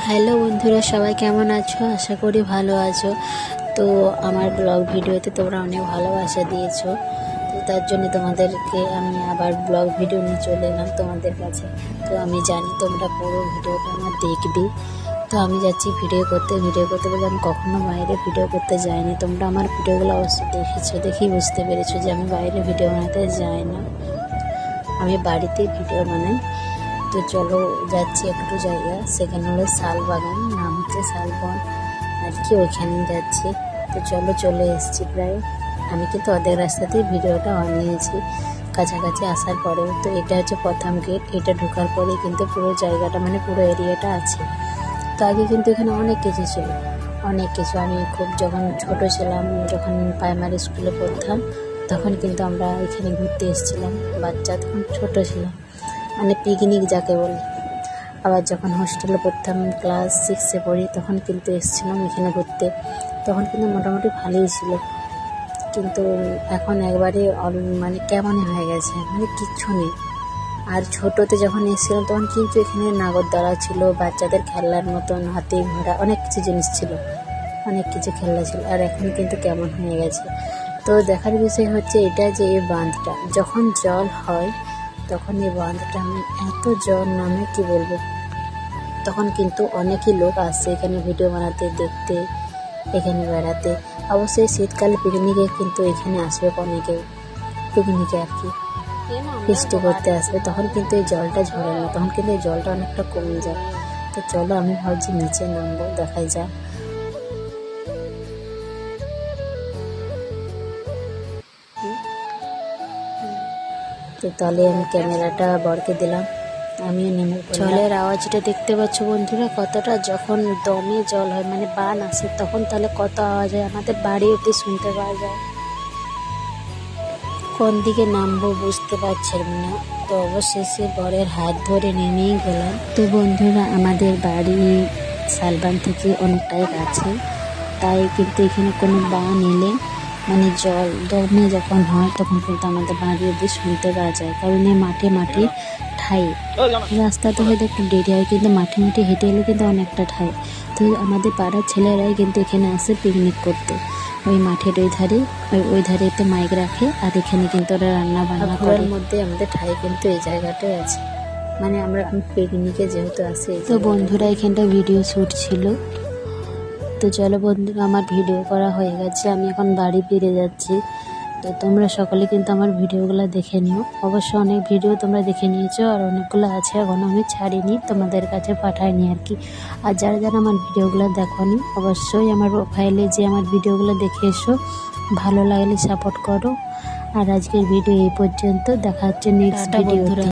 Hello বন্ধুরা, সবাই কেমন আছো? আশা করি ভালো আছো। তো আমার ব্লগ ভিডিওতে তোমরা অনেক ভালোবাসা দিয়েছো, তো তার জন্য তোমাদেরকে আমি আবার ব্লগ ভিডিও নিয়ে চলে এলাম তোমাদের কাছে। তো আমি জানি তোমরা পুরো ভিডিওটা আমার দেখবে। তো আমি যাচ্ছি ভিডিও করতে বলে আমি কখনো বাইরে ভিডিও করতে যাইনি। তোমরা আমার ভিডিওগুলো অবশ্যই দেখেই বুঝতে পেরেছো যে আমি বাইরে ভিডিও বানাতে যাই না, আমি বাড়িতেই ভিডিও বানাই। তো চলো যাচ্ছি একটু জায়গা, সেখানে হলো শালবাগান, নাম হচ্ছে শালবন আর কি, ওইখানে যাচ্ছি। তো চলে এসেছি প্রায়। আমি কিন্তু অর্ধেক রাস্তাতেই ভিডিওটা বানিয়েছি, কাছাকাছি আসার পরেও। তো এটা হচ্ছে প্রথম গেট, এটা ঢোকার পরে কিন্তু পুরো জায়গাটা মানে পুরো এরিয়াটা আছে। তো আগে কিন্তু এখানে অনেক কিছু ছিল, অনেক কিছু। আমি খুব যখন ছোট ছিলাম, যখন প্রাইমারি স্কুলে পড়তাম, তখন কিন্তু আমরা এখানে ঘুরতে এসেছিলাম। বাচ্চা তখন ছোট ছিলাম, মানে পিকনিক যাকে বলে। আবার যখন হোস্টেলে পড়তাম, ক্লাস 6-এ পড়ি, তখন কিন্তু এসেছিলাম এখানে ঘুরতে। তখন কিন্তু মোটামুটি ভালোই ছিল, কিন্তু এখন একবারে মানে কেমনই হয়ে গেছে, মানে কিচ্ছু নেই। আর ছোটোতে যখন এসেছিলাম তখন কিন্তু এখানে নাগরদোলা ছিল, বাচ্চাদের খেলার মতন, হাতি ঘোড়া, অনেক কিছু জিনিস ছিল, অনেক কিছু খেলা ছিল। আর এখন কিন্তু কেমন হয়ে গেছে। তো দেখার বিষয় হচ্ছে এটা যে এই বাঁধটা যখন জল হয়, তখন এই বাঁধটা এত জল নামে কি বলবো। তখন কিন্তু অনেকই লোক আসছে এখানে ভিডিও বানাতে, দেখতে, এখানে বেড়াতে। অবশ্যই শীতকালে পিকনিকে কিন্তু এখানে আসবে অনেকে, পিকনিকে আর কি ফিস্টি করতে আসবে। তখন কিন্তু এই জলটা ঝরে না, তখন কিন্তু এই জলটা অনেকটা কমে যায়। তো চলো, আমি ভাবছি নিচে নামবো, দেখাই যাক। তো তাহলে আমি ক্যামেরাটা বরকে দিলাম, আমিও নেমে জলের আওয়াজটা দেখতে পাচ্ছ বন্ধুরা কতটা। যখন দমে জল হয় মানে বান আসে, তখন তাহলে কত আওয়াজ হয়, আমাদের বাড়ি অব্দি শুনতে পাওয়া যায়। কোন দিকে নামবো বুঝতে পারছিলাম না, তো অবশেষে বরের হাত ধরে নেমেই গেলাম। তো বন্ধুরা, আমাদের বাড়ি শালবান থেকে অনেকটাই কাছে, তাই কিন্তু এখানে কোনো বান এলে মানে জল দমে যখন হয়, তখন কিন্তু আমাদের বাড়ি অব্দি শুনতে পাওয়া যায়। কারণ এই মাঠে ঠাই, রাস্তা তো হয়তো একটু দেরি হয়, কিন্তু মাঠে হেঁটে এলে কিন্তু অনেকটা ঠাই। তো আমাদের পাড়ার ছেলেরাই কিন্তু এখানে আসে পিকনিক করতে। ওই মাঠের ওই ধারেতে মাইক রাখে, আর এখানে কিন্তু ওরা রান্না বান্না করার মধ্যে আমাদের ঠাই কিন্তু এই জায়গাটাই আছে, মানে আমরা পিকনিকে যেহেতু আসি। তো বন্ধুরা, এখানটা ভিডিও শ্যুট ছিল। তো চলো বন্ধুরা, আমার ভিডিও করা হয়ে গেছে, আমি এখন বাড়ি ফিরে যাচ্ছি। তো তোমরা সকলে কিন্তু আমার ভিডিওগুলো দেখে নিও। অবশ্য অনেক ভিডিও তোমরা দেখে নিয়েছো, আর অনেকগুলো আছে এখনও আমি ছাড়িনি, তোমাদের কাছে পাঠাইনি আর কি। আর যারা আমার ভিডিওগুলো দেখোনি, অবশ্যই আমার প্রোফাইলে যে আমার ভিডিওগুলো দেখে এসো, ভালো লাগলে সাপোর্ট করো। আর আজকের ভিডিও এই পর্যন্ত, দেখা হচ্ছে নেক্সট ভিডিওতে।